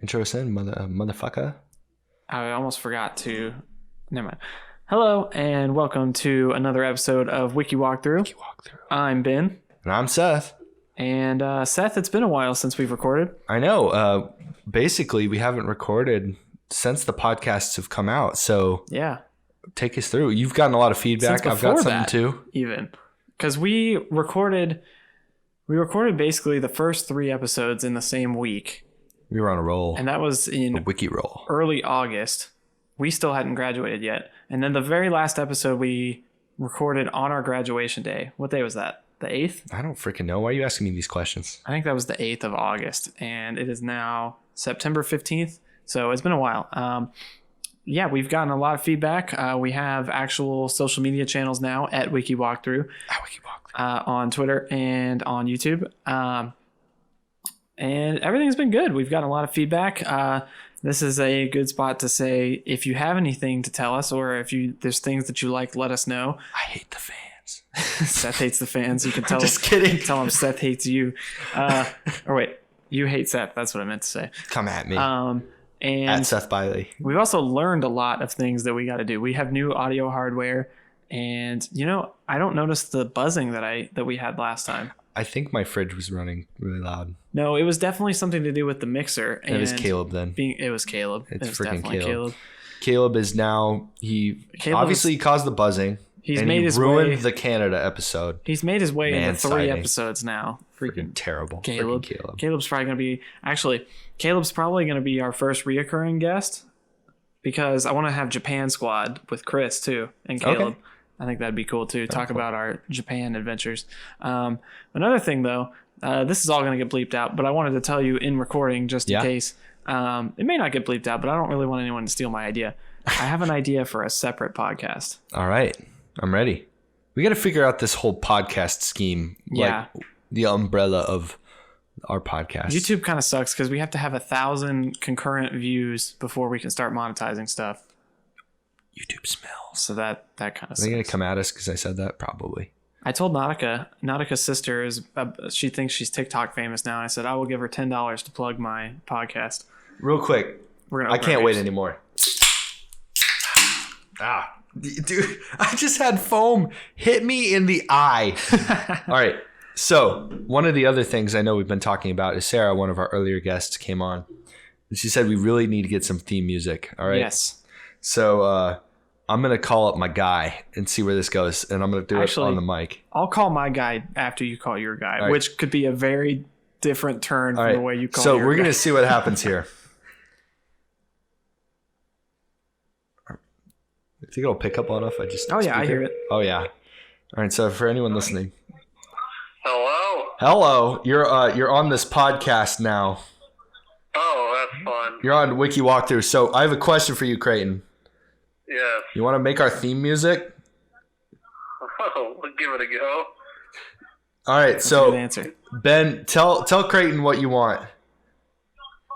Intro us in, motherfucker. I almost forgot to. Never mind. Hello and welcome to another episode of Wiki Walkthrough. I'm Ben. And I'm Seth. And Seth, it's been a while since we've recorded. I know. Basically, we haven't recorded since the podcasts have come out. So yeah, take us through. You've gotten a lot of feedback. I've got something too. Even because we recorded basically the first 3 episodes in the same week. We were on a roll. And that was in a wiki roll. Early August. We still hadn't graduated yet. And then the very last episode we recorded on our graduation day. What day was that? The 8th? I don't freaking know. Why are you asking me these questions? I think that was the 8th of August. And it is now September 15th. So it's been a while. Yeah, we've gotten a lot of feedback. We have actual social media channels now at Wiki Walkthrough. On Twitter and on YouTube. And everything's been good. We've gotten a lot of feedback. This is a good spot to say if you have anything to tell us, or if there's things that you like, let us know. I hate the fans. Seth hates the fans. You can tell. Just kidding. Tell him Seth hates you. Or wait, you hate Seth. That's what I meant to say. Come at me. And at Seth Biley. We've also learned a lot of things that we got to do. We have new audio hardware, and I don't notice the buzzing that we had last time. I think my fridge was running really loud. No, it was definitely something to do with the mixer. It was Caleb then. It was Caleb. It's freaking Caleb. Caleb is now, obviously caused the buzzing. He's made his ruined way, the Canada episode. He's made his way into 3 episodes now. Freaking terrible. Caleb. Caleb. Caleb's probably going to be our first reoccurring guest, because I want to have Japan Squad with Chris too and Caleb. Okay. I think that'd be cool too. Talk about our Japan adventures. Another thing though, this is all going to get bleeped out, but I wanted to tell you in recording just in case. It may not get bleeped out, but I don't really want anyone to steal my idea. I have an idea for a separate podcast. All right. I'm ready. We got to figure out this whole podcast scheme. Yeah. Like the umbrella of our podcast. YouTube kind of sucks because we have to have 1,000 concurrent views before we can start monetizing stuff. YouTube smells. So that kind of sucks. Are they going to come at us because I said that? Probably. I told Nautica. Nautica's sister she thinks she's TikTok famous now. And I said, I will give her $10 to plug my podcast. Real quick. I can't wait anymore. Dude, I just had foam hit me in the eye. All right. So one of the other things I know we've been talking about is Sarah, one of our earlier guests, came on. And she said we really need to get some theme music. All right. Yes. So I'm going to call up my guy and see where this goes. And I'm going to do it on the mic. I'll call my guy after you call your guy, which could be a very different turn from the way you call your guy. So we're going to see what happens here. I think it'll pick up on enough. I hear it. Oh, yeah. All right. So for anyone listening. Hello. You're on this podcast now. Oh, that's fun. You're on Wiki Walkthrough. So I have a question for you, Creighton. Yes. You want to make our theme music? Oh, we'll give it a go. All right. That's a good answer. Ben, tell Creighton what you want.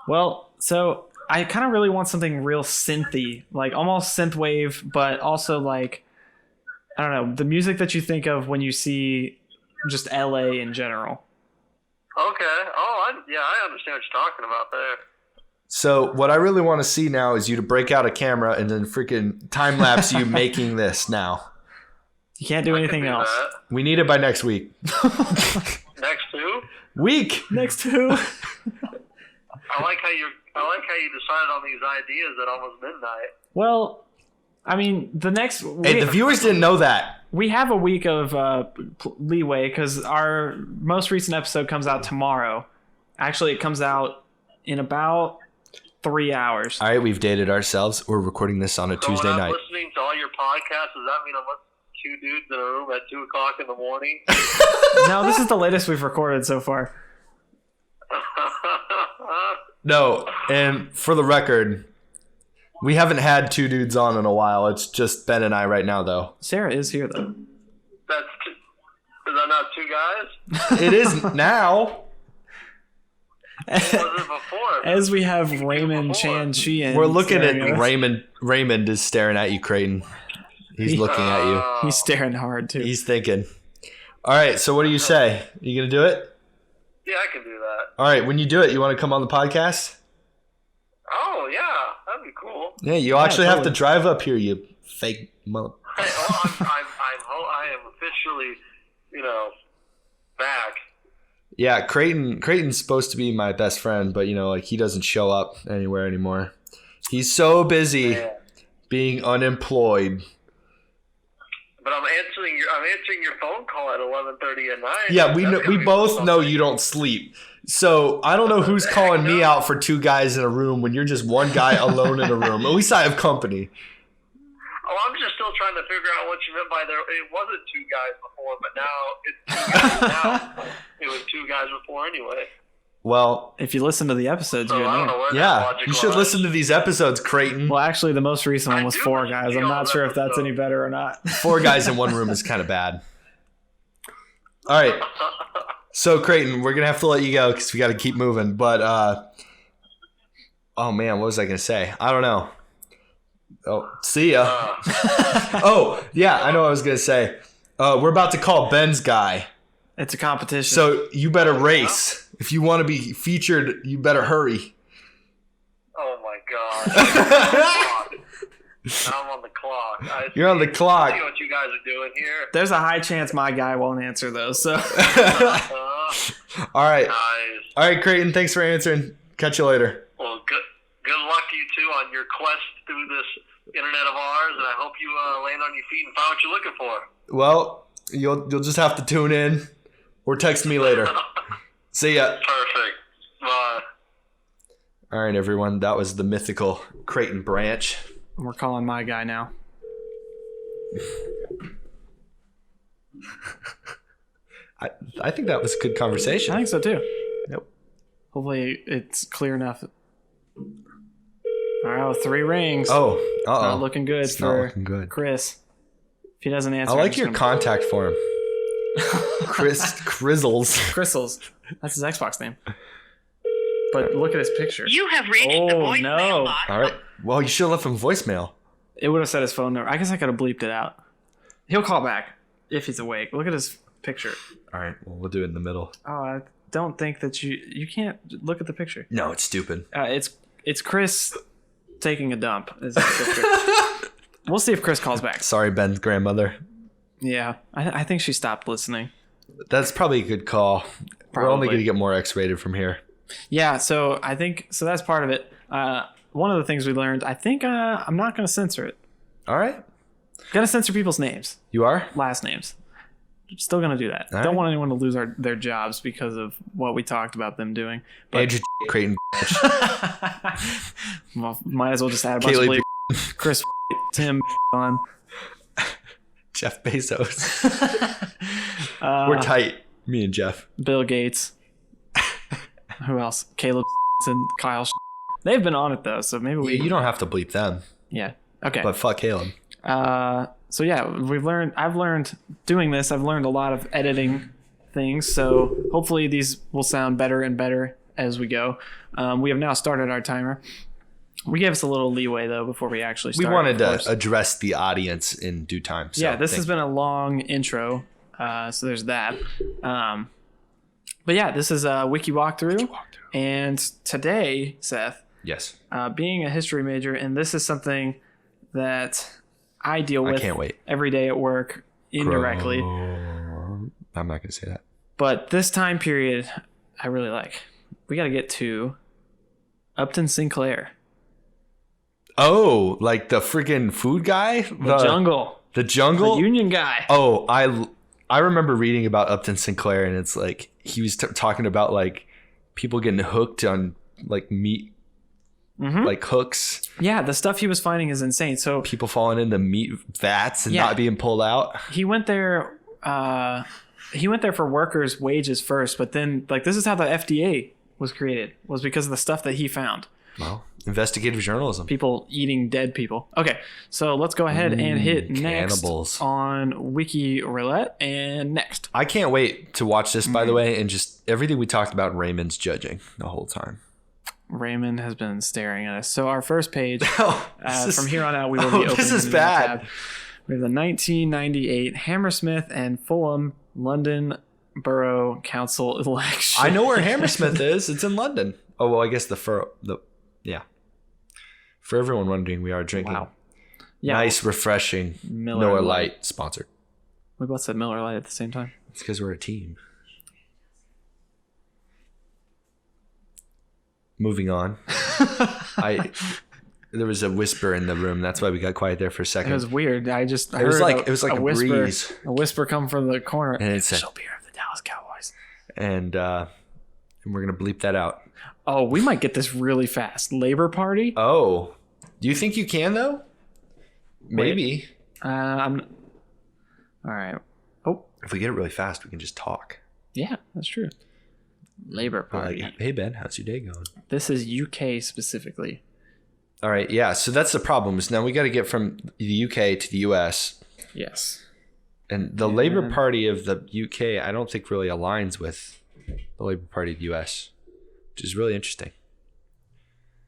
Well, so I kind of really want something real synthy, like almost synthwave, but also like, I don't know, the music that you think of when you see just LA in general. Okay. Oh, I understand what you're talking about there. So what I really want to see now is you to break out a camera and then freaking time lapse you making this now. You can't do anything else. That. We need it by next week. Next 2? Next 2. I like how you decided on these ideas at almost midnight. Well, I mean, the viewers didn't know that. We have a week of leeway because our most recent episode comes out tomorrow. Actually, it comes out in about 3 hours. All right, we've dated ourselves. We're recording this on a Tuesday night. When I'm listening to all your podcasts, does that mean I'm listening to 2 dudes in a room at 2 o'clock in the morning? No, this is the latest we've recorded so far. No, and for the record, we haven't had 2 dudes on in a while. It's just Ben and I right now, though. Sarah is here, though. Is that not 2 guys? It is now. What was it before? As we have Raymond Chan Chien. We're looking at Raymond. Raymond is staring at you, Creighton. He's looking at you. He's staring hard, too. He's thinking. All right, so what do you say? You going to do it? Yeah, I can do that. All right, when you do it, you want to come on the podcast? cool. Yeah, you actually have to totally. drive up here, you fake mother. I am officially, back. Yeah, Creighton's supposed to be my best friend, but like he doesn't show up anywhere anymore. He's so busy being unemployed. But I'm answering your phone call at 11:30 at night. Yeah, we both know you don't sleep. So I don't know who's calling me out for two guys in a room when you're just one guy alone in a room. At least I have company. Oh, I'm just still trying to figure out what you meant by there. It wasn't two guys before, but now it's two guys now. It was two guys before anyway. Well, If you listen to the episodes, So you I don't know know. where that yeah, logic you should lies. listen to these episodes, Creighton. Well, actually, the most recent one I was do 4 listen to guys. I'm all not of sure them, if that's so- any better or not. 4 guys in one room is kind of bad. All right. So, Creighton, we're going to have to let you go because we got to keep moving. But, oh, man, what was I going to say? I don't know. Oh, see ya. Oh, yeah, I know what I was going to say. We're about to call Ben's guy. It's a competition. So, you better race. If you want to be featured, you better hurry. Oh my god. I'm on the clock. You're on the clock. I see what you guys are doing here. There's a high chance my guy won't answer those. So All right. Nice. All right, Creighton, thanks for answering. Catch you later. Well, good luck to you two on your quest through this internet of ours, and I hope you land on your feet and find what you're looking for. Well, you'll just have to tune in or text me later. See ya. Perfect. Bye. All right, everyone. That was the mythical Creighton Branch. we're calling my guy now. I think that was a good conversation. I think so too. Yep. Hopefully it's clear enough. All right, 3 rings. Oh, Not looking good It's not for looking good. Chris. If he doesn't answer, I I'm like just your gonna- contact form. Chris Crizzles. Crystals. That's his Xbox name. But look at his picture. You have reached the Oh, voicemail no. box. All right. Well, you should have left him voicemail. It would have said his phone number. I guess I could have bleeped it out. He'll call back if he's awake. Look at his picture. All right. Well, we'll do it in the middle. Oh, I don't think that you can't look at the picture. No, it's stupid. It's Chris taking a dump. Is the picture. We'll see if Chris calls back. Sorry, Ben's grandmother. Yeah, I think she stopped listening. That's probably a good call. We're only Probably. going to get more X-rated from here. Yeah, so I think so. That's part of it. One of the things we learned. I think I'm not going to censor it. All right. Gonna censor people's names, You are? last names. Still gonna do that. All Don't right. want anyone to lose their jobs because of what we talked about them doing. But Andrew Creighton. well, might as well just add a bunch Kaylee of bleep. Chris, Tim, on. Jeff Bezos. We're tight. Me and Jeff. Bill Gates. Who else? Caleb and Kyle. They've been on it though, so maybe we. You don't have to bleep them. Yeah. Okay. But fuck Caleb. So yeah, I've learned doing this. I've learned a lot of editing things. So hopefully these will sound better and better as we go. We have now started our timer. We gave us a little leeway though before we actually We started. wanted of to course. address the audience in due time. So Yeah, this thank has been a long intro. So there's that. But yeah, this is a wiki walkthrough. And today, Seth, Yes. being a history major, and this is something that I deal with can't wait. every day at work indirectly. I'm not going to say that. But this time period, I really like. We got to get to Upton Sinclair, Oh, like the freaking food guy? the jungle, The jungle? the Union guy. Oh, I remember reading about Upton Sinclair, and it's like he was talking about like people getting hooked on like meat, like hooks. Yeah, the stuff he was finding is insane. So People falling into meat vats and Yeah. not being pulled out. he went there. He went there for workers' wages first, but then like this is how the FDA was created. Was because of the stuff that he found. Well, investigative journalism. People eating dead people. Okay, so let's go ahead and hit next cannibals. on Wiki Roulette and next. I can't wait to watch this, by the way, and just everything we talked about, Raymond's judging the whole time. Raymond has been staring at us. So our first page, This is- from here on out, we will oh, be opening this is a new bad. tab. We have the 1998 Hammersmith and Fulham London Borough Council election. I know where Hammersmith is. It's in London. Oh, well, I guess yeah. For everyone wondering, we are drinking nice, refreshing Miller Lite sponsored. We both said Miller Lite at the same time. It's because we're a team. Moving on. There was a whisper in the room. That's why we got quiet there for a second. It was weird. I heard it was like a whisper, breeze. A whisper come from the corner. And it said, "Official beer of the Dallas Cowboys." And we're gonna bleep that out. Oh, we might get this really fast. Labor Party. Oh, do you think you can though? Maybe. All right. Oh, if we get it really fast, we can just talk. Yeah, that's true. Labor Party. Hey Ben, how's your day going? This is UK specifically. All right, yeah. So that's the problem. Is now we got to get from the UK to the US. Yes. And the Labor Party of the UK, I don't think really aligns with the Labor Party of the US, which is really interesting.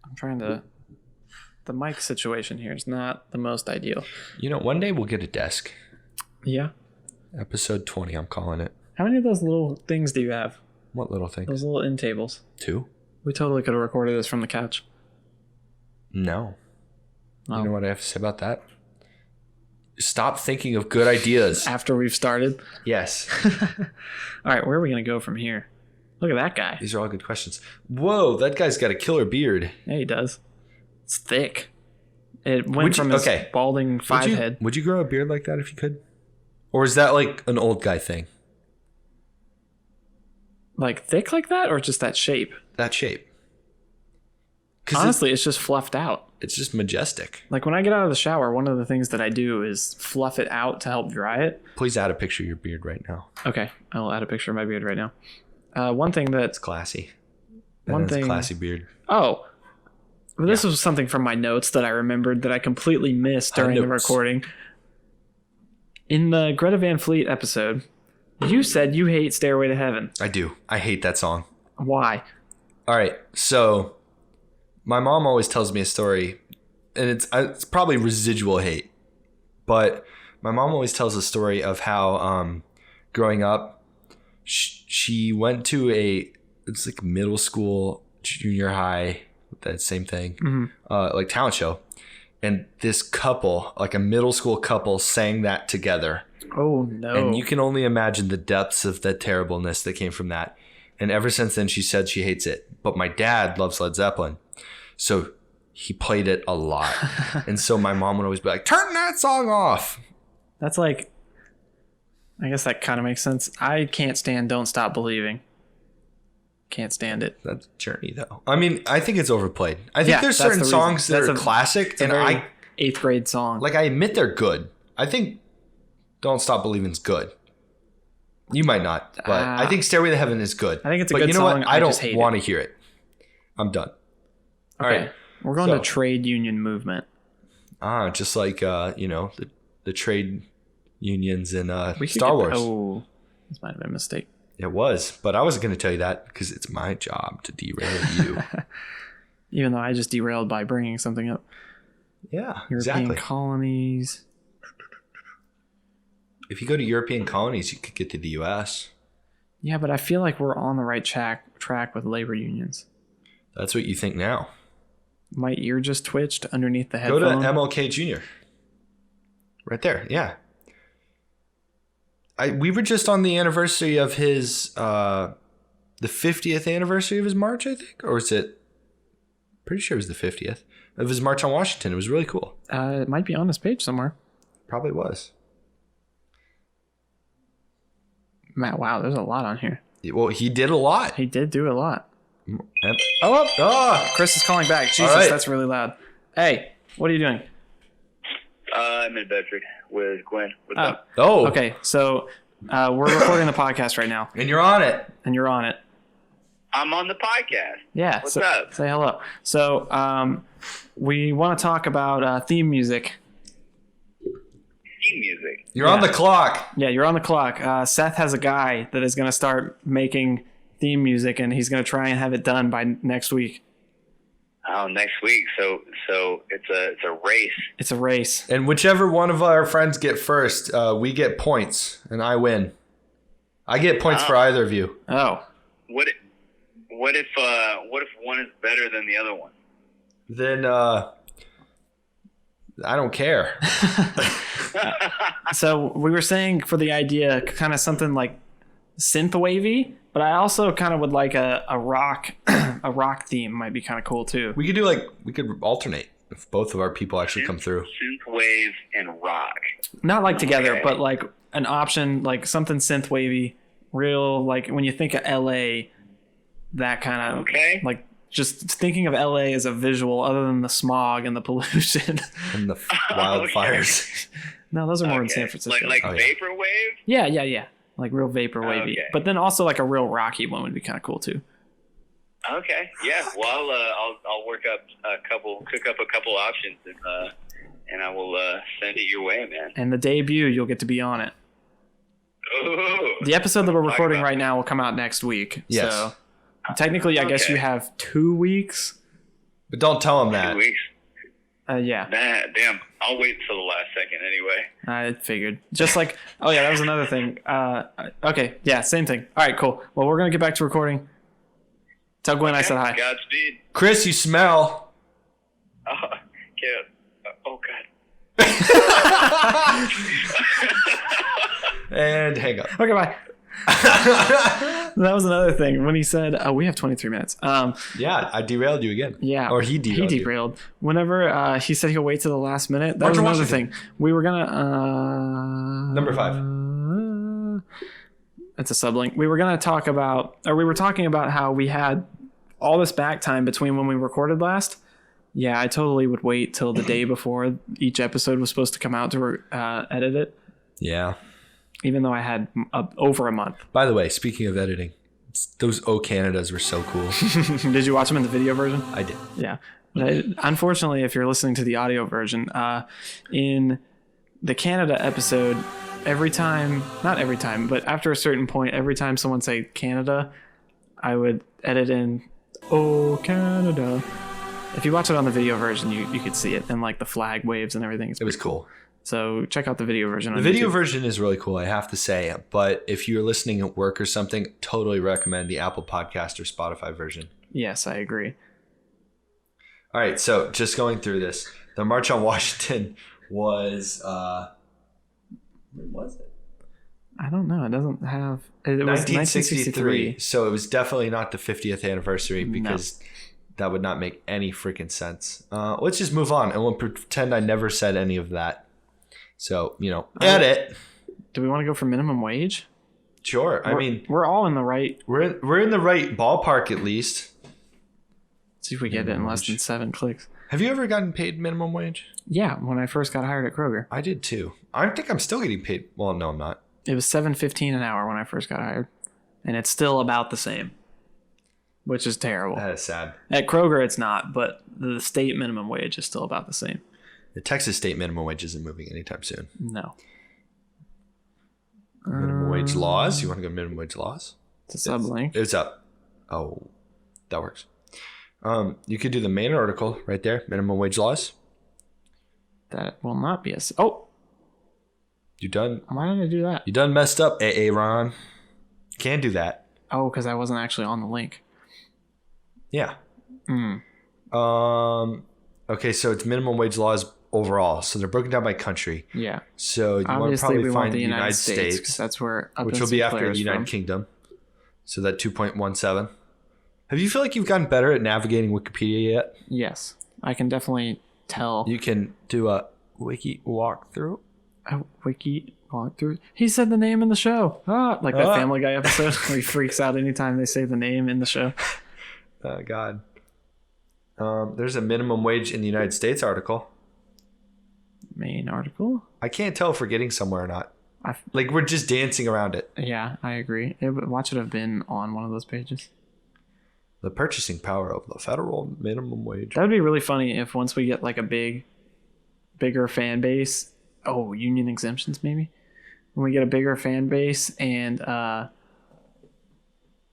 I'm trying to. The mic situation here is not the most ideal. You know, one day we'll get a desk. Yeah. Episode 20, I'm calling it. How many of those little things do you have? What little things? Those little end tables. 2. We totally could have recorded this from the couch. No. Oh. You know what I have to say about that? Stop thinking of good ideas. After we've started? Yes. All right, where are we going to go from here? Look at that guy. These are all good questions. Whoa, that guy's got a killer beard. Yeah, he does. It's thick. It went from his balding head. Would you grow a beard like that if you could? Or is that like an old guy thing? Like thick like that, or just that shape? That shape. Honestly, it's just fluffed out. It's just majestic. Like when I get out of the shower, one of the things that I do is fluff it out to help dry it. Please add a picture of your beard right now. Okay, I'll add a picture of my beard right now. One thing that's classy. Classy beard. Oh, well, this was something from my notes that I remembered that I completely missed during the recording. In the Greta Van Fleet episode, you said you hate Stairway to Heaven. I do. I hate that song. Why? All right, so my mom always tells me a story, and it's probably residual hate, but my mom always tells a story of how growing up, she went to it's like middle school, junior high, that same thing, like talent show, and this couple, like a middle school couple, sang that together. Oh no! And you can only imagine the depths of the terribleness that came from that. And ever since then, she said she hates it. But my dad loves Led Zeppelin. So he played it a lot. And so my mom would always be like, turn that song off. That's like, I guess that kind of makes sense. I can't stand Don't Stop Believing. Can't stand it. That's Journey, though. I mean, I think it's overplayed. I think there's certain songs that are classic. And I 8th grade song. Like, I admit they're good. I think Don't Stop Believing's good. You might not, but I think Stairway to Heaven is good. I think it's a good song. But you know what? I don't want to hear it. I'm done. Okay. All right. We're going to trade union movement. Just like, the trade unions in Star Wars. Oh, this might have been a mistake. It was, but I wasn't going to tell you that because it's my job to derail you. Even though I just derailed by bringing something up. Yeah, European colonies. If you go to European colonies, you could get to the U.S. Yeah, but I feel like we're on the right track with labor unions. That's what you think now. My ear just twitched underneath the headphone. Go to MLK Jr. Right there, yeah. We were just on the anniversary of his, the 50th anniversary of his march, I think? Or was it, pretty sure it was the 50th, of his march on Washington. It was really cool. It might be on this page somewhere. Probably was. Matt, wow, there's a lot on here. Well, he did a lot. He did do a lot. Oh! Chris is calling back. Jesus, that's really loud. Hey, what are you doing? I'm in Bedford with Gwen. What's up? Oh. Okay, so we're recording the podcast right now. And you're on it. I'm on the podcast. Yeah. What's up? Say hello. So we want to talk about theme music. Theme music? You're on the clock. Yeah, you're on the clock. Seth has a guy that is going to start making theme music, and he's going to try and have it done by next week. Oh, next week. So it's a race. It's a race. And whichever one of our friends get first, we get points, and I win. I get points for either of you. Oh. What if one is better than the other one? Then I don't care. So we were saying for the idea, kind of something like synth wavy, but I also kind of would like a rock a rock theme might be kind of cool too. We could alternate if both of our people actually come through. Synthwave and rock. Not like together, but like an option, like something synth wavy, real like when you think of LA, that kind of like just thinking of LA as a visual other than the smog and the pollution And the wildfires. No, those are more in San Francisco. Like vaporwave? Yeah. Like real vapor wavy. Okay. But then also like a real rocky one would be kind of cool too. Okay. Yeah. Well, I'll cook up a couple options, and I will send it your way, man. And the debut, you'll get to be on it. Ooh. The episode that we're recording right now will come out next week. Yes. So technically, I guess you have 2 weeks. But don't tell them that. 2 weeks. Yeah. Damn. I'll wait until the last second anyway. I figured. Just like, oh yeah, that was another thing. Okay, yeah, same thing. All right, cool. Well, we're gonna get back to recording. Tell Gwen I said hi. Godspeed. Chris, you smell. Oh God. And hang up. Okay, bye. That was another thing when he said, "Oh, we have 23 minutes." Yeah, I derailed you again. Yeah, or he derailed. Whenever he said he'll wait till the last minute, that was another thing. We were gonna Number 5. It's a sublink. We were talking about how we had all this back time between when we recorded last. Yeah, I totally would wait till the day before each episode was supposed to come out to edit it. Yeah. Even though I had over a month. By the way, speaking of editing, those O Canadas were so cool. Did you watch them in the video version? I did. Yeah. Unfortunately, if you're listening to the audio version, in the Canada episode, not every time, but after a certain point, every time someone say Canada, I would edit in, "Oh, Canada." If you watch it on the video version, you could see it and like the flag waves and everything. It was cool. So check out the video version. The video version is really cool, I have to say. But if you're listening at work or something, totally recommend the Apple Podcast or Spotify version. Yes, I agree. All right, so just going through this. The March on Washington was... when was it? I don't know. It doesn't have... It was 1963. So it was definitely not the 50th anniversary because... No. That would not make any freaking sense. Let's just move on and we'll pretend I never said any of that. So, edit. Do we want to go for minimum wage? Sure. We're all in the right. We're in the right ballpark at least. Let's see if we get it in less than 7 clicks. Have you ever gotten paid minimum wage? Yeah, when I first got hired at Kroger. I did too. I think I'm still getting paid. Well, no, I'm not. It was $7.15 an hour when I first got hired, and it's still about the same. Which is terrible. That is sad. At Kroger, it's not, but the state minimum wage is still about the same. The Texas state minimum wage isn't moving anytime soon. No. Minimum wage laws? You want to go minimum wage laws? It's a sublink. It's up. Oh, that works. You could do the main article right there. Minimum wage laws. That will not be a... Oh! You done? Why did I do that? You done messed up, Ron. Can't do that. Oh, because I wasn't actually on the link. Yeah. Okay, so it's minimum wage laws overall. So they're broken down by country. Yeah. So you want to probably find the United States, because that's where Upton which will be after the United Kingdom. So that 2.17. Have you feel like you've gotten better at navigating Wikipedia yet? Yes, I can definitely tell. You can do a wiki walkthrough. A wiki walkthrough. He said the name in the show. Like that Family Guy episode where he freaks out anytime they say the name in the show. Oh, God. There's a minimum wage in the United States article. Main article? I can't tell if we're getting somewhere or not. We're just dancing around it. Yeah, I agree. Watch it have been on one of those pages. The purchasing power of the federal minimum wage. That would be really funny if once we get like a bigger fan base. Oh, union exemptions maybe? When we get a bigger fan base and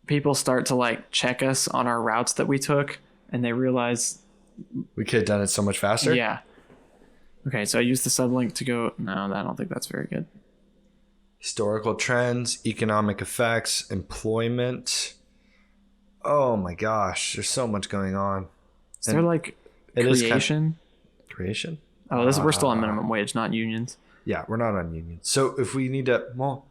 people start to like check us on our routes that we took and they realize we could have done it so much faster. Yeah. Okay, so I used the sublink to go. No, I don't think that's very good. Historical trends, economic effects, employment. Oh my gosh, there's so much going on. Is there like creation? Creation? Oh, we're still on minimum wage, not unions. Yeah, we're not on unions. So if we need to, well,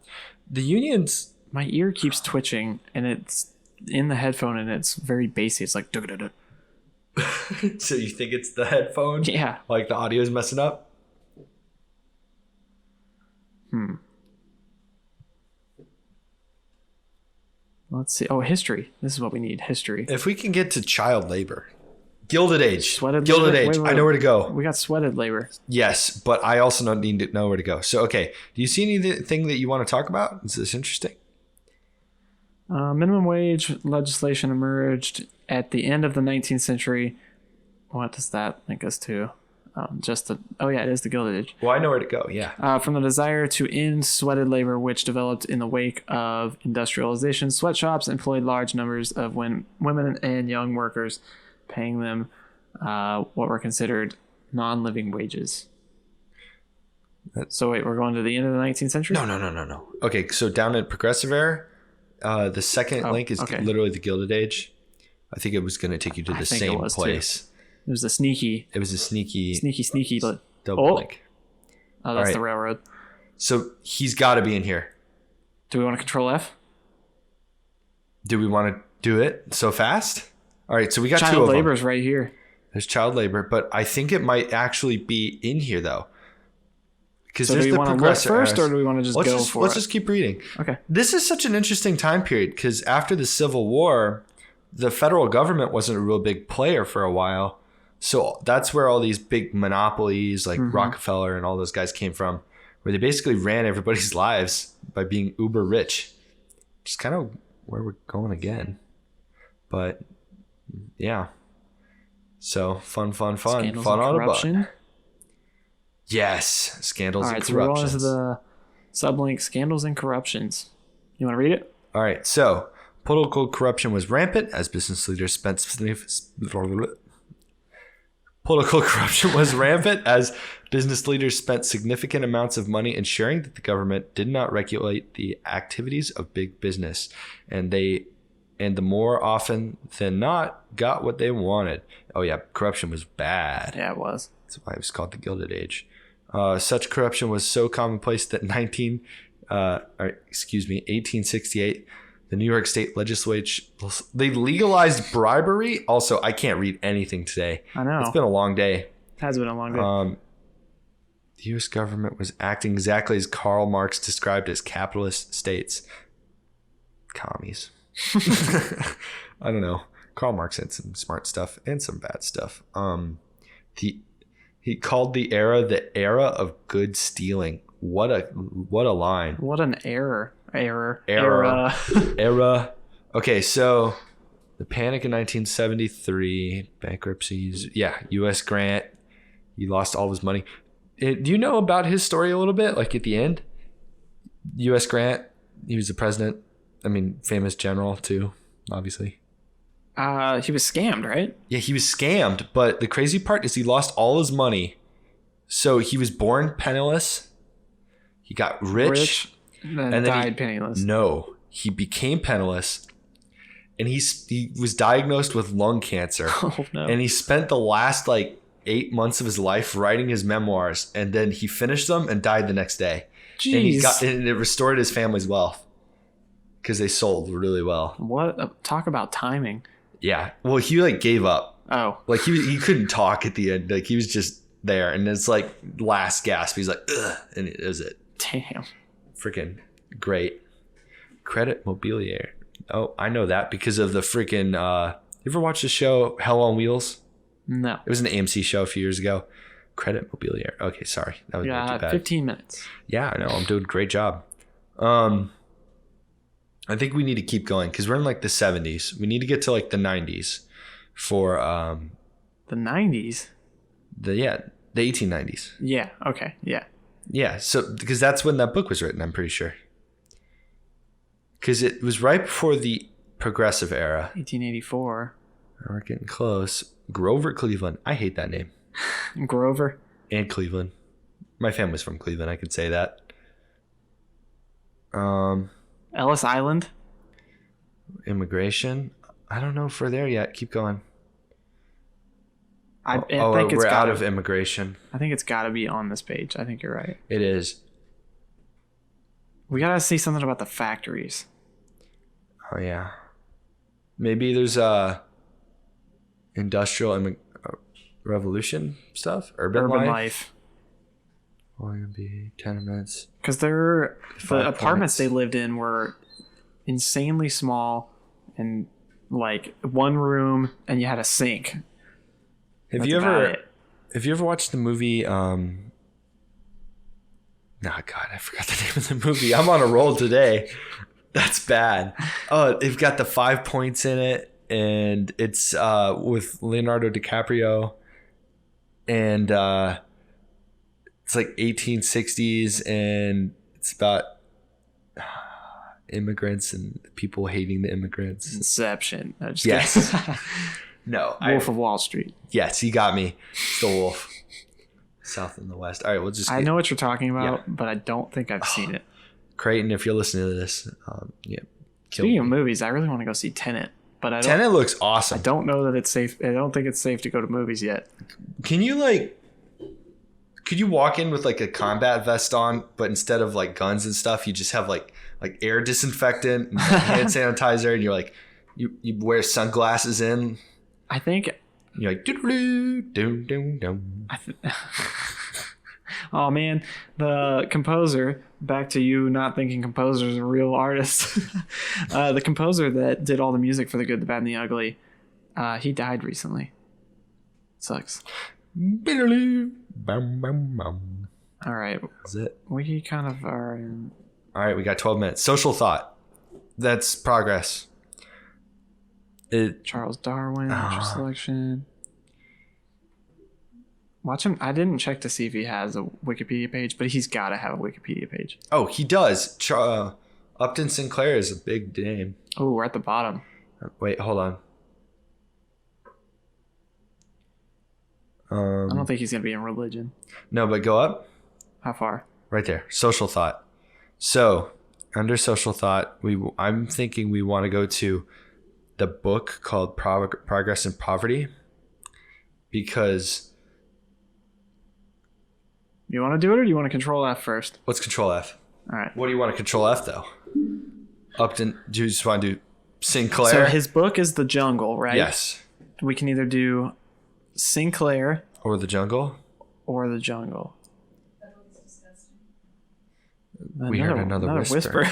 the unions. My ear keeps twitching, and it's in the headphone, and it's very bassy. It's like dug-dug-dug. So you think it's the headphone? Yeah. Like the audio is messing up? Let's see. Oh, history. This is what we need. History. If we can get to child labor. Gilded Age. Sweated Gilded labor? Age. Wait. I know where to go. We got sweated labor. Yes, but I also need to know where to go. So, okay. Do you see anything that you want to talk about? Is this interesting? Minimum wage legislation emerged at the end of the 19th century. What does that link us to? It is the Gilded Age. Well, I know where to go. Yeah. From the desire to end sweated labor, which developed in the wake of industrialization, sweatshops employed large numbers of women and young workers, paying them what were considered non-living wages. So wait, we're going to the end of the 19th century? No. Okay, so down in Progressive Era, the second link is literally the Gilded Age. I think it was going to take you to the same place. Too. It was a sneaky double link. Oh, that's the railroad. So he's got to be in here. Do we want to control F? Do we want to do it so fast? All right, so we got two of them. Child labor is right here. There's child labor, but I think it might actually be in here though. Because do we want to look first, or do we want to just go for it? Let's just keep reading. Okay. This is such an interesting time period because after the Civil War, the federal government wasn't a real big player for a while. So that's where all these big monopolies like Rockefeller and all those guys came from, where they basically ran everybody's lives by being uber rich. Which is kind of where we're going again. But yeah. So fun Scandals on and a corruption. bug. Yes, scandals and corruption. All right, corruptions. so we're going to the sublink scandals and corruptions. You want to read it? All right, so political corruption was rampant as business leaders spent significant amounts of money ensuring that the government did not regulate the activities of big business, and the more often than not got what they wanted. Oh yeah, corruption was bad. Yeah, it was. That's why it was called the Gilded Age. Such corruption was so commonplace that 1868, the New York State Legislature, they legalized bribery. Also, I can't read anything today. I know. It's been a long day. It has been a long day. The U.S. government was acting exactly as Karl Marx described as capitalist states. Commies. I don't know. Karl Marx had some smart stuff and some bad stuff. He called the era of good stealing. What a line. What an error. Era. Okay, so the panic in 1973, bankruptcies. Yeah, U.S. Grant. He lost all of his money. Do you know about his story a little bit? Like at the end, U.S. Grant, he was the president. I mean, famous general too, obviously. He was scammed, right? Yeah, he was scammed. But the crazy part is he lost all his money. So he was born penniless. He got rich and then died penniless. No, he became penniless. And he was diagnosed with lung cancer. Oh, no. And he spent the last 8 months of his life writing his memoirs. And then he finished them and died the next day. Jeez. And it restored his family's wealth. Because they sold really well. Talk about timing. Yeah. Well, he gave up. Oh. He couldn't talk at the end. He was just there. And it's last gasp. He's like, ugh. And it was it. Damn. Freaking great. Credit Mobilier. Oh, I know that because of the freaking, you ever watch the show Hell on Wheels? No. It was an AMC show a few years ago. Credit Mobilier. Okay, sorry. That was too bad. 15 minutes. Yeah, I know. I'm doing a great job. I think we need to keep going because we're in the 70s. We need to get to the 90s for the 90s. The 1890s. Yeah. Okay. Yeah. Yeah. So because that's when that book was written, I'm pretty sure. Because it was right before the Progressive Era. 1884. We're getting close. Grover Cleveland. I hate that name. Grover. And Cleveland. My family's from Cleveland. I could say that. Ellis Island. Immigration. I don't know if we're there yet. Keep going. I think we're out of immigration. I think it's got to be on this page. I think you're right. It is. We got to see something about the factories. Oh, yeah. Maybe there's industrial revolution stuff? Urban life. OMB, tenements. Because the apartments they lived in were insanely small and like one room, and you had a sink. Have you ever watched the movie? God, I forgot the name of the movie. I'm on a roll today. That's bad. Oh, they've got the 5 points in it, and it's with Leonardo DiCaprio, and it's like 1860s, and it's about immigrants and people hating the immigrants. Inception. No, just yes. No. Wolf of Wall Street. Yes, you got me. It's the wolf. South and the West. All right, we'll just. I know what you're talking about, but I don't think I've seen it. Creighton, if you're listening to this, yeah. Speaking of movies, I really want to go see Tenet, but I don't. Tenet looks awesome. I don't know that it's safe. I don't think it's safe to go to movies yet. Can you could you walk in with like a combat vest on, but instead of like guns and stuff, you just have like air disinfectant and hand sanitizer, and you're like, you wear sunglasses in. I think. You're like, doom. Oh man, the composer. Back to you not thinking composers are real artists. The composer that did all the music for The Good, the Bad, and the Ugly, he died recently. Sucks. All right, that's it. We kind of are in. All right, we got 12 minutes. Social thought. That's progress. Charles Darwin, interest selection. Watch him. I didn't check to see if he has a Wikipedia page, but he's got to have a Wikipedia page. Oh, he does. Upton Sinclair is a big name. Oh, we're at the bottom. Wait, hold on. I don't think he's going to be in religion. No, but go up. How far? Right there. Social thought. So, under social thought, I'm thinking we want to go to the book called Progress and Poverty, because... You want to do it, or do you want to control F first? Let's control F. All right. What do you want to control F, though? Upton, do you just want to do Sinclair? So his book is The Jungle, right? Yes. We can either do Sinclair Or The Jungle. Or The Jungle. We heard another whisper.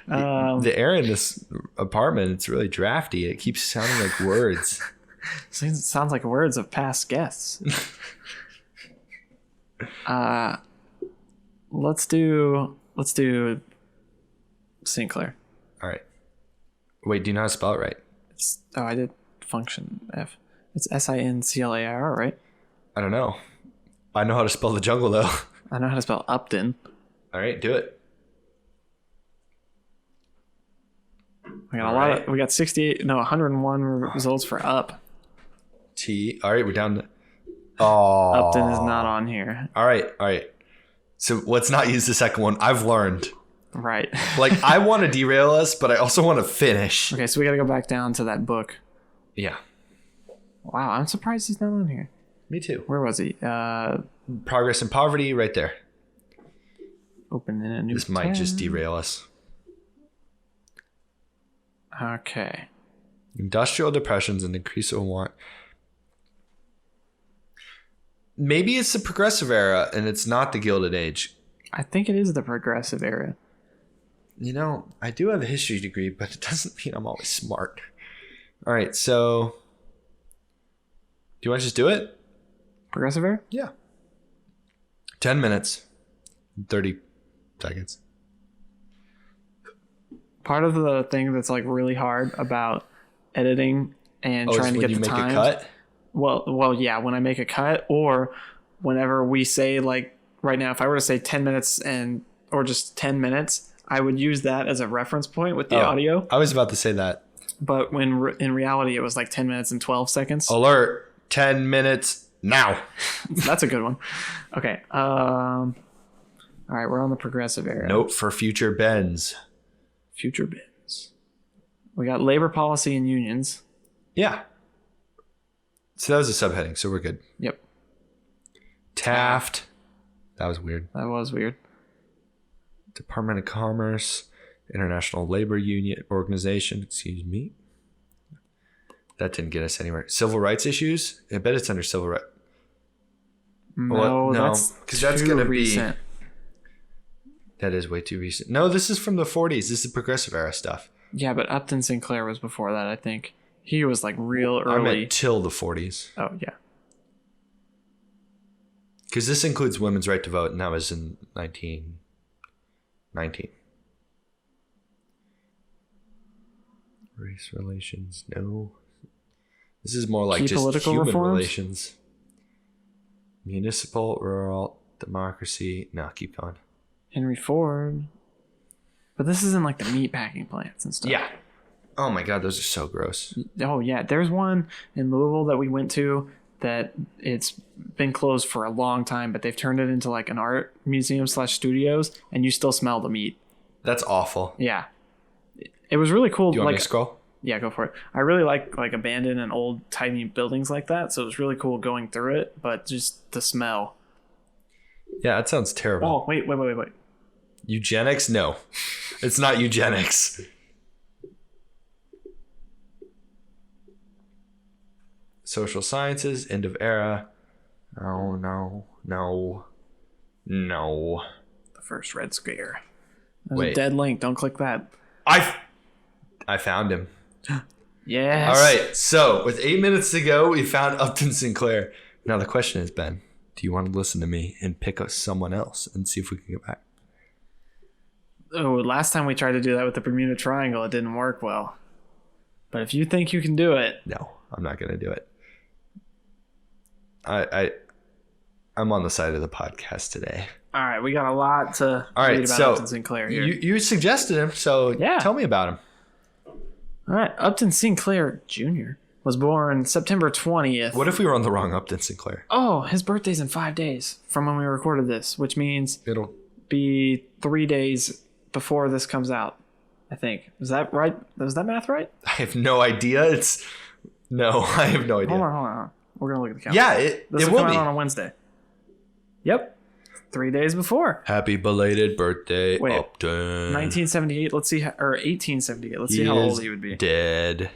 The air in this apartment, it's really drafty. It keeps sounding like words. Sounds like words of past guests. Let's do Sinclair. All right. Wait, do you know how to spell it right? I did function F. It's Sinclair, right? I don't know. I know how to spell The Jungle, though. I know how to spell Upton. All right, do it. We got we got 101 results for Up. T. All right, we're down to... Oh. Upton is not on here. All right. So let's not use the second one. I've learned. Right. Like, I want to derail us, but I also want to finish. Okay, so we got to go back down to that book. Yeah. Wow, I'm surprised he's not on here. Me too. Where was he? Progress and Poverty, right there. Open in a new This might just derail us. Okay. Industrial depressions and increase of want. Maybe it's the progressive era and it's not the Gilded Age. I think it is the progressive era. You know, I do have a history degree, but it doesn't mean I'm always smart. All right, so do you want to just do it? Progressive era? Yeah. 10 minutes, 30 seconds. Part of the thing that's like really hard about editing and trying to get the time. When you make a cut? Well, yeah, when I make a cut, or whenever we say, like, right now, if I were to say 10 minutes or just 10 minutes, I would use that as a reference point with the audio. I was about to say that. But when in reality, it was like 10 minutes and 12 seconds. Alert, 10 minutes now. That's a good one. Okay. All right, we're on the progressive era. Note for future bends. Future bends. We got labor policy and unions. Yeah. So that was a subheading, so we're good. Yep. Taft. That was weird. That was weird. Department of Commerce, International Labor Union Organization, excuse me. That didn't get us anywhere. Civil rights issues? I bet it's under civil rights. No, that's going to be... That is way too recent. No, this is from the 40s. This is progressive era stuff. Yeah, but Upton Sinclair was before that, I think. He was like real early. I meant till the 40s. Oh, yeah. Because this includes women's right to vote, and that was in 1919. Race relations, no. This is more like Key just political human reforms? relations. Municipal, rural, democracy. No, keep going. Henry Ford. But this is in like the meat packing plants and stuff. Yeah. Oh my God, those are so gross. Oh, yeah. There's one in Louisville that we went to that it's been closed for a long time, but they've turned it into like an art museum / studios, and you still smell the meat. That's awful. Yeah. It was really cool. Do you want me to scroll? Yeah, go for it. I really like abandoned and old tiny buildings like that, so it was really cool going through it, but just the smell. Yeah, that sounds terrible. Oh, wait. Eugenics? No. It's not eugenics. Social sciences, end of era. Oh, no. The first Red Scare. There's Wait. a dead link. Don't click that. I found him. Yes. All right. So with 8 minutes to go, we found Upton Sinclair. Now the question is, Ben, do you want to listen to me and pick up someone else and see if we can get back? Oh, last time we tried to do that with the Bermuda Triangle, it didn't work well. But if you think you can do it... No, I'm not going to do it. I'm on the side of the podcast today. All right, we got a lot to read about Upton Sinclair here. You suggested him, so yeah. Tell me about him. All right, Upton Sinclair Jr. was born September 20th. What if we were on the wrong Upton Sinclair? Oh, his birthday's in 5 days from when we recorded this, which means It'll be 3 days before this comes out, I think. Is that right? Was that math right? I have no idea. No, I have no idea. Hold on. We're going to look at the calendar. Yeah, This it will come be. out on a Wednesday. Yep. 3 days before. Happy belated birthday, Wait, Upton. 1978. Let's see. Or 1878. Let's see how old he would be. Dead.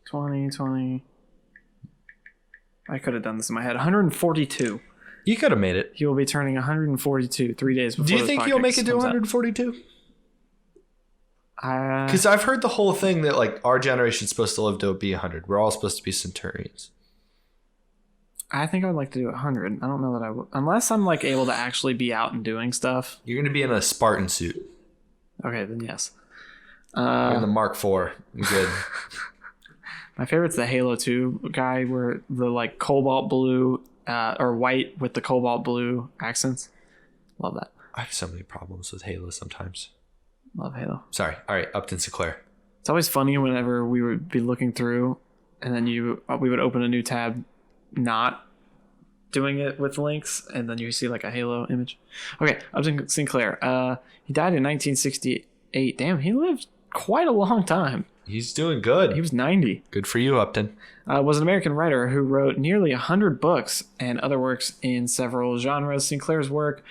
2020. I could have done this in my head. 142. You could have made it. He will be turning 142 3 days before. Do you think he'll make it to 142? Because I've heard the whole thing that like our generation's supposed to live to be 100. We're all supposed to be centurions. I think I would like to do 100. I don't know that I would, unless I'm like able to actually be out and doing stuff. You're gonna be in a Spartan suit. Okay, then yes. You're in the Mark IV. Good. My favorite's the Halo 2 guy, where the like cobalt blue or white with the cobalt blue accents. Love that. I have so many problems with Halo sometimes. Love Halo. Sorry. All right, Upton Sinclair. It's always funny whenever we would be looking through, and then we would open a new tab, not doing it with links, and then you see like a Halo image. Okay, Upton Sinclair. He died in 1968. Damn, he lived quite a long time. He's doing good. He was 90. Good for you, Upton. Was an American writer who wrote nearly 100 books and other works in several genres. Sinclair's work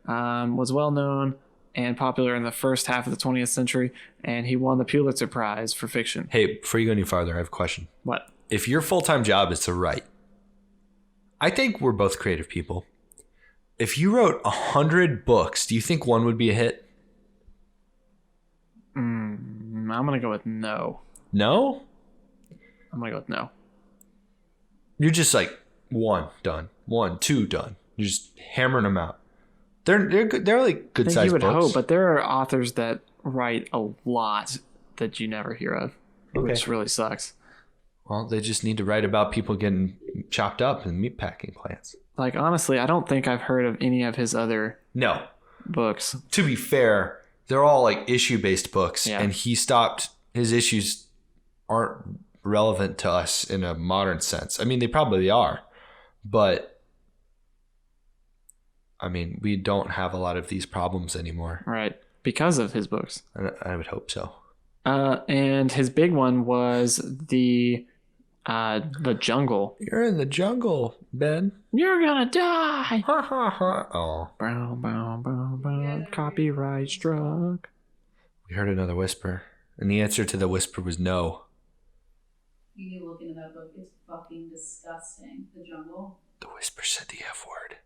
was well known and popular in the first half of the 20th century, and he won the Pulitzer Prize for fiction. Hey, before you go any farther, I have a question. What? If your full-time job is to write, I think we're both creative people. If you wrote 100 books, do you think one would be a hit? I'm going to go with no. No? I'm going to go with no. You're just like, 1, done. 1, 2, done. You're just hammering them out. They're good. They're like good sized books. You would hope, but there are authors that write a lot that you never hear of, which really sucks. Well, they just need to write about people getting chopped up in meatpacking plants. Like, honestly, I don't think I've heard of any of his other books. To be fair, they're all like issue-based books, and he stopped. His issues aren't relevant to us in a modern sense. I mean, they probably are, but I mean, we don't have a lot of these problems anymore. Right, because of his books. I would hope so. And his big one was the The Jungle. You're in the jungle, Ben. You're gonna die. Ha ha ha. Oh. Bow, bow, bow, bow. Copyright struck. We heard another whisper, and the answer to the whisper was no. You need to look into that book. It's fucking disgusting. The Jungle. The whisper said the F word.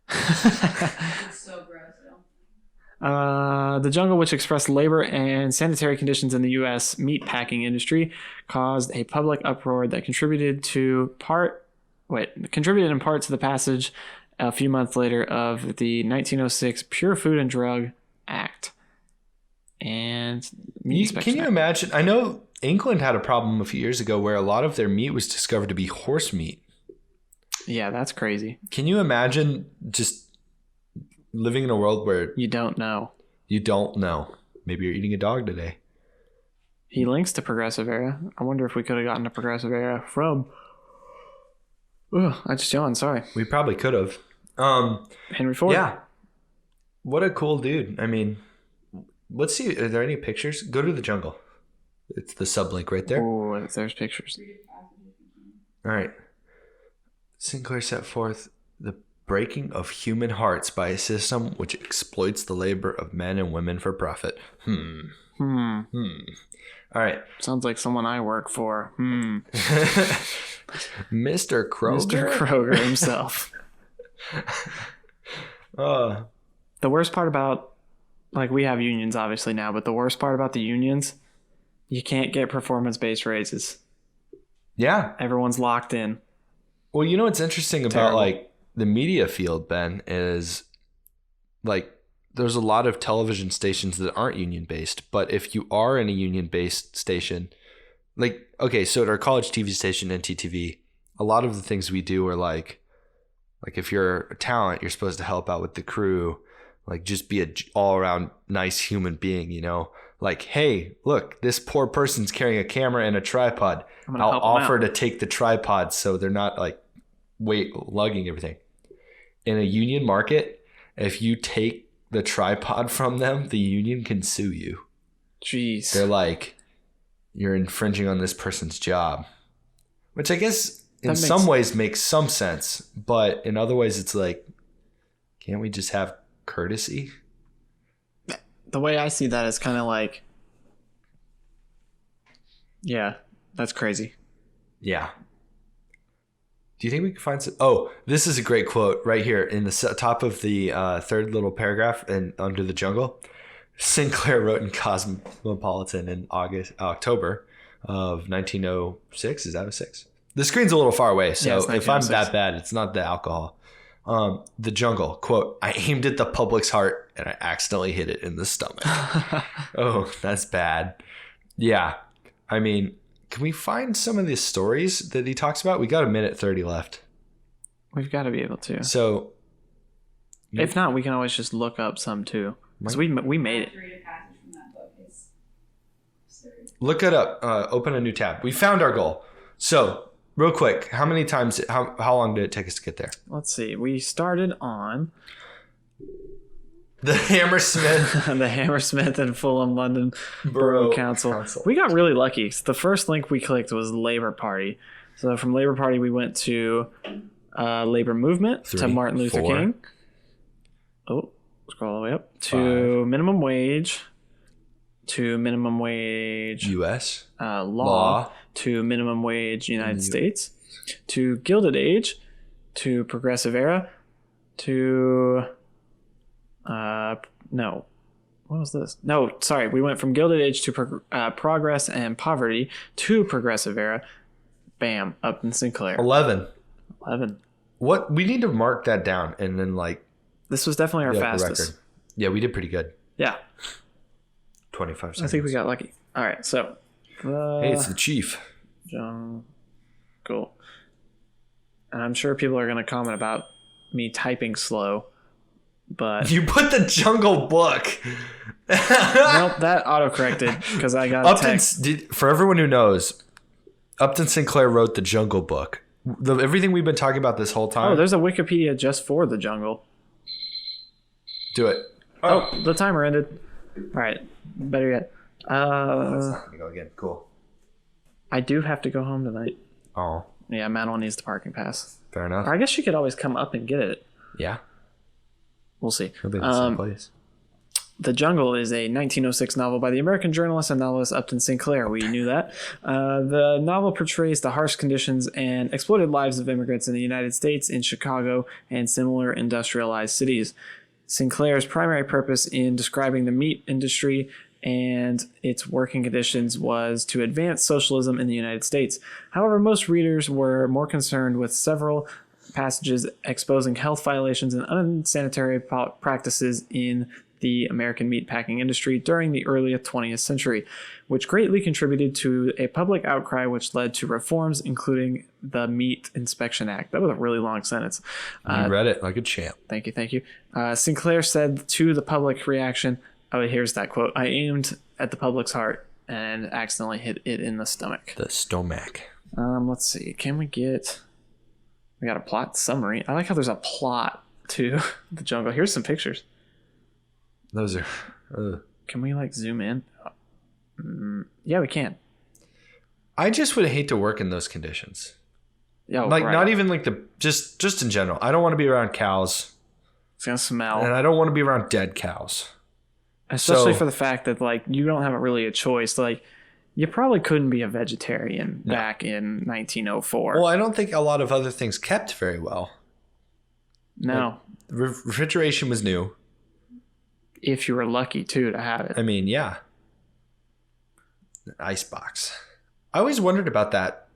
It's so gross, though. The Jungle, which expressed labor and sanitary conditions in the U.S. meatpacking industry, caused a public uproar that contributed in part to the passage a few months later of the 1906 Pure Food and Drug Act. And can you imagine? I know England had a problem a few years ago where a lot of their meat was discovered to be horse meat. Yeah, that's crazy. Can you imagine just living in a world where you don't know? You don't know. Maybe you're eating a dog today. He links to Progressive Era. I wonder if we could have gotten a Progressive Era from... Oh, I just yawned. Sorry. We probably could have. Henry Ford. Yeah. What a cool dude. I mean, let's see. Are there any pictures? Go to the jungle. It's the sublink right there. Oh, there's pictures. All right. Sinclair set forth the breaking of human hearts by a system which exploits the labor of men and women for profit. All right. Sounds like someone I work for. Mr. Kroger? Mr. Kroger himself. The worst part about, like, we have unions obviously now, but the worst part about the unions, you can't get performance-based raises. Yeah. Everyone's locked in. Well, you know what's interesting about like the media field, Ben, is like there's a lot of television stations that aren't union based, but if you are in a union based station, like, okay, so at our college TV station, NTTV, a lot of the things we do are like if you're a talent, you're supposed to help out with the crew, like just be a all around nice human being, you know, like, hey, look, this poor person's carrying a camera and a tripod. I'll offer to take the tripod so they're not like lugging everything. In a union market, if you take the tripod from them, the union can sue you. Jeez. They're like, you're infringing on this person's job, which I guess in some ways makes some sense, but in other ways it's like, can't we just have courtesy? The way I see that is kind of like, yeah, that's crazy. Yeah. Do you think we can find some? Oh, this is a great quote right here in the top of the third little paragraph and under the jungle. Sinclair wrote in Cosmopolitan in October of 1906. Is that 06? The screen's a little far away, so if I'm that bad, it's not the alcohol. The jungle, quote, I aimed at the public's heart and I accidentally hit it in the stomach. Oh, that's bad. Yeah. I mean, can we find some of the stories that he talks about? We got a minute 30 left. We've got to be able to. So, if not, we can always just look up some too. Because we made it. Look it up. Open a new tab. We found our goal. So, real quick, how many times? How long did it take us to get there? Let's see. We started on the Hammersmith, the Hammersmith and Fulham London Borough Council. We got really lucky. The first link we clicked was Labour Party. So from Labour Party, we went to Labour Movement to Martin Luther King. Oh, scroll all the way up to minimum wage. To minimum wage U.S. Law to minimum wage United States to Gilded Age to Progressive Era to no, what was this? No, sorry, we went from Gilded Age to Progress and Poverty to Progressive Era. Bam, Upton Sinclair. 11. What? We need to mark that down and then like. This was definitely our fastest. Record. Yeah, we did pretty good. Yeah. 25 seconds. I think we got lucky. All right, so. Hey, it's the chief. Cool. And I'm sure people are going to comment about me typing slow, but. You put the Jungle Book. Nope, that auto-corrected because I got a text. For everyone who knows, Upton Sinclair wrote the Jungle Book. Everything we've been talking about this whole time. Oh, there's a Wikipedia just for the jungle. Do it. Oh, the timer ended. All right, better yet. That's not gonna go again. Cool. I do have to go home tonight. Oh, Yeah, Madeline needs the parking pass. Fair enough. Or I guess she could always come up and get it. Yeah. We'll see. He'll be in the same place. The Jungle is a 1906 novel by the American journalist and novelist Upton Sinclair. We knew that. The novel portrays the harsh conditions and exploited lives of immigrants in the United States, in Chicago, and similar industrialized cities. Sinclair's primary purpose in describing the meat industry and its working conditions was to advance socialism in the United States. However, most readers were more concerned with several passages exposing health violations and unsanitary practices in the American meatpacking industry during the early 20th century, which greatly contributed to a public outcry which led to reforms, including the Meat Inspection Act. That was a really long sentence. You read it like a champ. Thank you. Sinclair said to the public reaction, here's that quote, "I aimed at the public's heart and accidentally hit it in the stomach." The stomach. Let's see. We got a plot summary. I like how there's a plot to The Jungle. Here's some pictures. Those are... Can we zoom in? Yeah, we can. I just would hate to work in those conditions. Yeah, not even just in general. I don't want to be around cows. It's gonna smell. And I don't want to be around dead cows. Especially for the fact that you don't have really a choice. You probably couldn't be a vegetarian back in 1904. Well, I don't think a lot of other things kept very well. No. Refrigeration was new. If you were lucky too to have it. I mean, yeah. Ice box. I always wondered about that.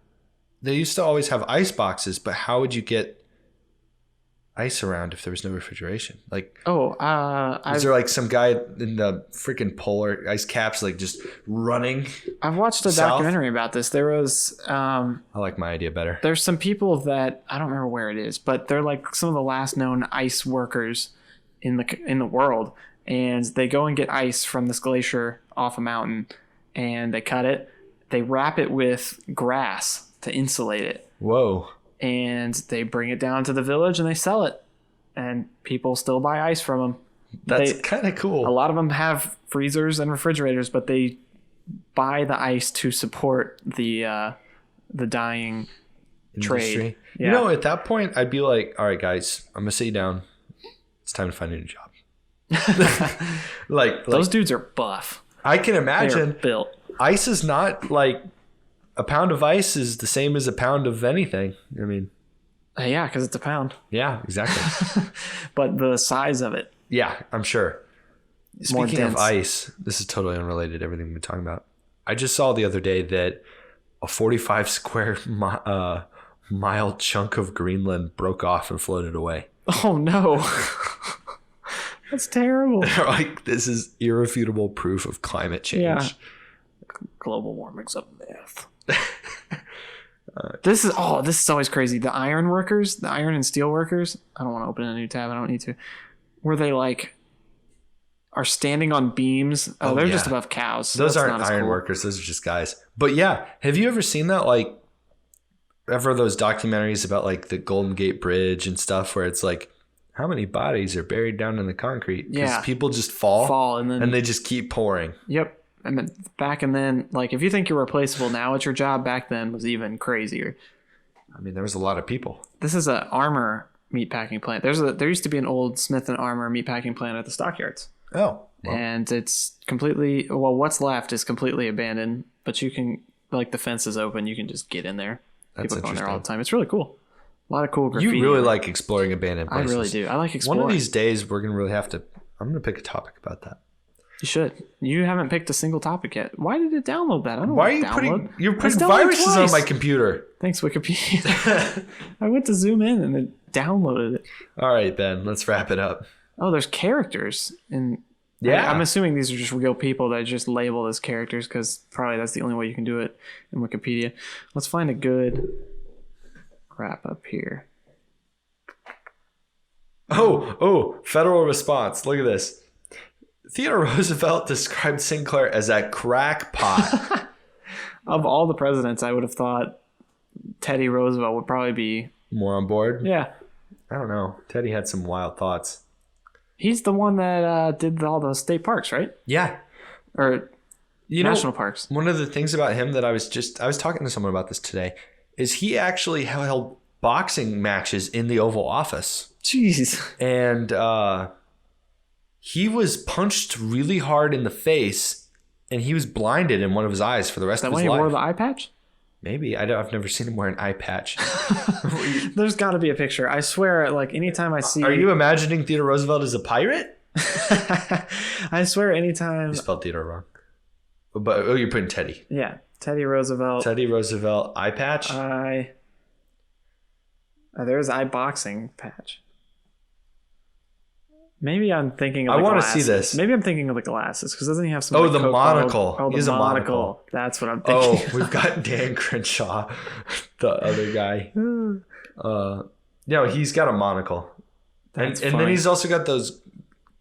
They used to always have ice boxes, but how would you get ice around if there was no refrigeration? Is there some guy in the freaking polar ice caps just running? I've watched a documentary about this. There was I like my idea better. There's some people that I don't remember where it is, but they're some of the last known ice workers in the world, and they go and get ice from this glacier off a mountain, and they cut it, they wrap it with grass to insulate it. Whoa. And they bring it down to the village and they sell it. And people still buy ice from them. That's kind of cool. A lot of them have freezers and refrigerators, but they buy the ice to support the dying industry. Trade. Yeah. At that point, I'd be like, all right, guys, I'm going to sit you down. It's time to find a new job. Those dudes are buff. I can imagine. Built. Ice is not a pound of ice is the same as a pound of anything. I mean, yeah, because it's a pound. Yeah, exactly. But the size of it. Yeah, I'm sure. More Speaking dense. of ice, this is totally unrelated to everything we've been talking about. I just saw the other day that a 45 square mile chunk of Greenland broke off and floated away. Oh no. That's terrible. They're this is irrefutable proof of climate change. Yeah. Global warming's a myth. This is always crazy. The iron and steel workers. I don't want to open a new tab. I don't need to. Where they are standing on beams. They're just above cows. Those aren't iron workers. Those are just guys. But yeah, have you ever seen that? Ever those documentaries about the Golden Gate Bridge and stuff where it's how many bodies are buried down in the concrete? Because people just fall and they just keep pouring. Yep. And then back and then, if you think you're replaceable now at your job, back then was even crazier. I mean, there was a lot of people. This is an armor meatpacking plant. There used to be an old Smith & Armor meatpacking plant at the stockyards. Oh. Well. And it's completely, what's left is completely abandoned, but you can, the fence is open, you can just get in there. That's People go in there all the time. It's really cool. A lot of cool graffiti. You really like exploring abandoned places. I really do. I like exploring. One of these days, we're going to really have to, I'm going to pick a topic about that. You should. You haven't picked a single topic yet. Why did it download that? I don't know. Why are you're putting viruses on my computer? Thanks, Wikipedia. I went to zoom in and it downloaded it. All right, Ben, let's wrap it up. Oh, there's characters. I'm assuming these are just real people that just labeled as characters because probably that's the only way you can do it in Wikipedia. Let's find a good wrap up here. Oh, federal response. Look at this. Theodore Roosevelt described Sinclair as a crackpot. Of all the presidents, I would have thought Teddy Roosevelt would probably be more on board. Yeah. I don't know. Teddy had some wild thoughts. He's the one that did all the state parks, right? Yeah. Or national parks. One of the things about him that I was talking to someone about this today is he actually held boxing matches in the Oval Office. Jeez. And he was punched really hard in the face, and he was blinded in one of his eyes for the rest of his life. Is that when he wore the eye patch? Maybe. I've never seen him wear an eye patch. There's got to be a picture. I swear, like, anytime I see... Are you imagining Theodore Roosevelt as a pirate? I swear anytime... You spelled Theodore wrong. But you're putting Teddy. Yeah. Teddy Roosevelt. Teddy Roosevelt eye patch? There's eye boxing patch. Maybe I'm thinking of I want to see this. Maybe I'm thinking of the glasses, because doesn't he have some... Oh, the monocle. Oh, He's the a monocle. That's what I'm thinking. Oh, we've got Dan Crenshaw, the other guy. No, he's got a monocle. And then he's also got those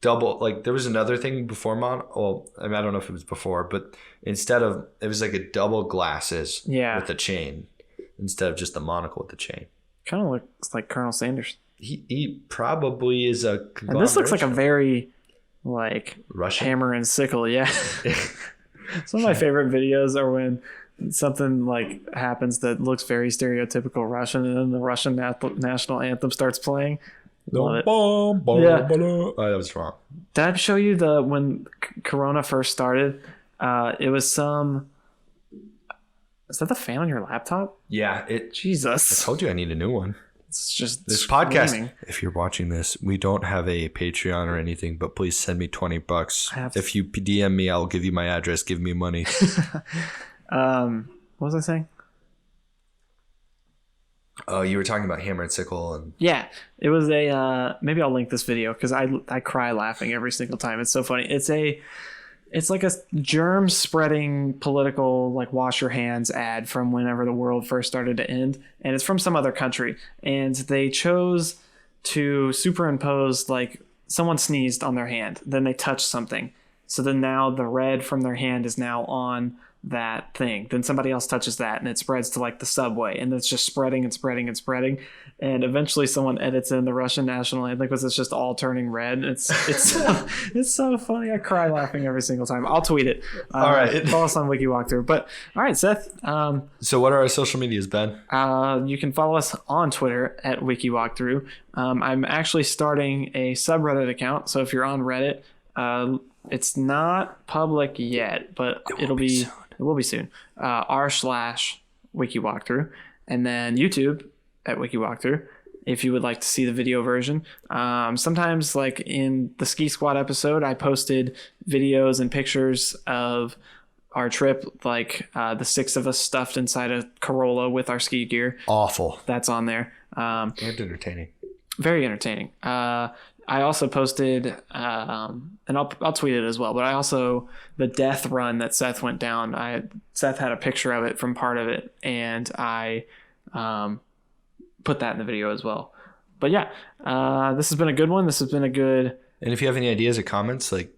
double, like, there was another thing before well, I mean, I don't know if it was before, but instead of, it was like a double glasses with the chain instead of just the monocle with the chain. Kind of looks like Colonel Sanders. He probably is a conglomeration. And this looks like a very, like, Russian hammer and sickle, yeah. Some of my favorite videos are when something, like, happens that looks very stereotypical Russian, and then the Russian national anthem starts playing. Love it. Yeah. Oh, that was wrong. Did I show you when Corona first started? It was some... Is that the fan on your laptop? Yeah. Jesus. I told you I need a new one. It's just this podcast. If you're watching this, we don't have a Patreon or anything, but please send me $20. If you DM me, I'll give you my address. Give me money. What was I saying? Oh, you were talking about hammer and sickle, and yeah, it was a. Maybe I'll link this video because I cry laughing every single time. It's so funny. It's like a germ spreading political, like, wash your hands ad from whenever the world first started to end. And it's from some other country. And they chose to superimpose, like, someone sneezed on their hand. Then they touched something. So then now the red from their hand is now on that thing. Then somebody else touches that and it spreads to, like, the subway. And it's just spreading and spreading and spreading. And eventually someone edits in the Russian national anthem because it's just all turning red. It's so funny. I cry laughing every single time. I'll tweet it. All right. Follow us on Wiki Walkthrough. But all right, Seth. So what are our social medias, Ben? You can follow us on Twitter at Wiki Walkthrough. I'm actually starting a subreddit account. So if you're on Reddit, it's not public yet, but it will be soon. r/Wiki Walkthrough, and then YouTube at Wiki Walkthrough if you would like to see the video version. Sometimes, like in the Ski Squad episode, I posted videos and pictures of our trip, like the 6 of us stuffed inside a Corolla with our ski gear. Awful. That's on there. And entertaining. Very entertaining. I also posted, and I'll tweet it as well, but I also, the death run that Seth went down, Seth had a picture of it from part of it, and I put that in the video as well. But yeah, this has been a good one. This has been a good... And if you have any ideas or comments, like,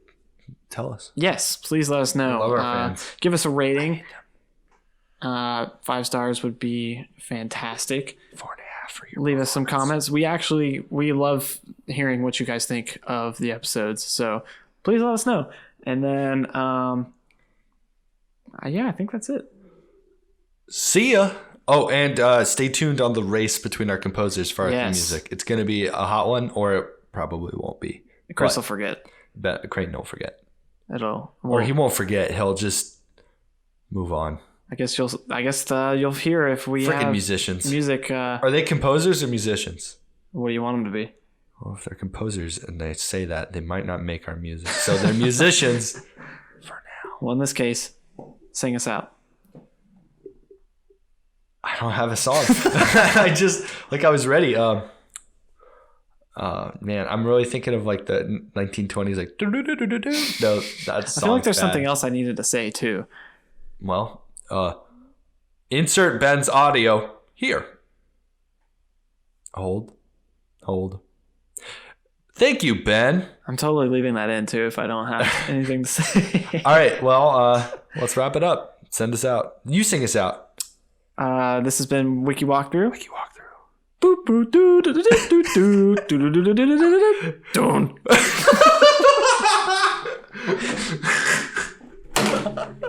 tell us. Yes, please let us know. I love our fans. Give us a rating. 5 stars would be fantastic. 4.5 for your Leave us some comments. We love hearing what you guys think of the episodes, so please let us know. And then yeah, I think that's it. See ya. Oh, and stay tuned on the race between our composers for our theme music. It's going to be a hot one, or it probably won't be. Chris will forget. Bet Creighton will forget. Or he won't forget. He'll just move on. I guess you'll hear if we freaking have musicians. Music. Are they composers or musicians? What do you want them to be? Well, if they're composers and they say that, they might not make our music. So they're musicians for now. Well, in this case, sing us out. I don't have a song. I was ready. Man, I'm really thinking of like the 1920s, like no, that's. I feel like there's something else I needed to say too. Well, insert Ben's audio here. Hold. Thank you, Ben. I'm totally leaving that in too if I don't have anything to say. All right, well, let's wrap it up. Send us out. You sing us out. This has been Wiki Walkthrough. Wiki Walkthrough. Boop boop doo doo doo doo doo doo doo doo doo doo doo.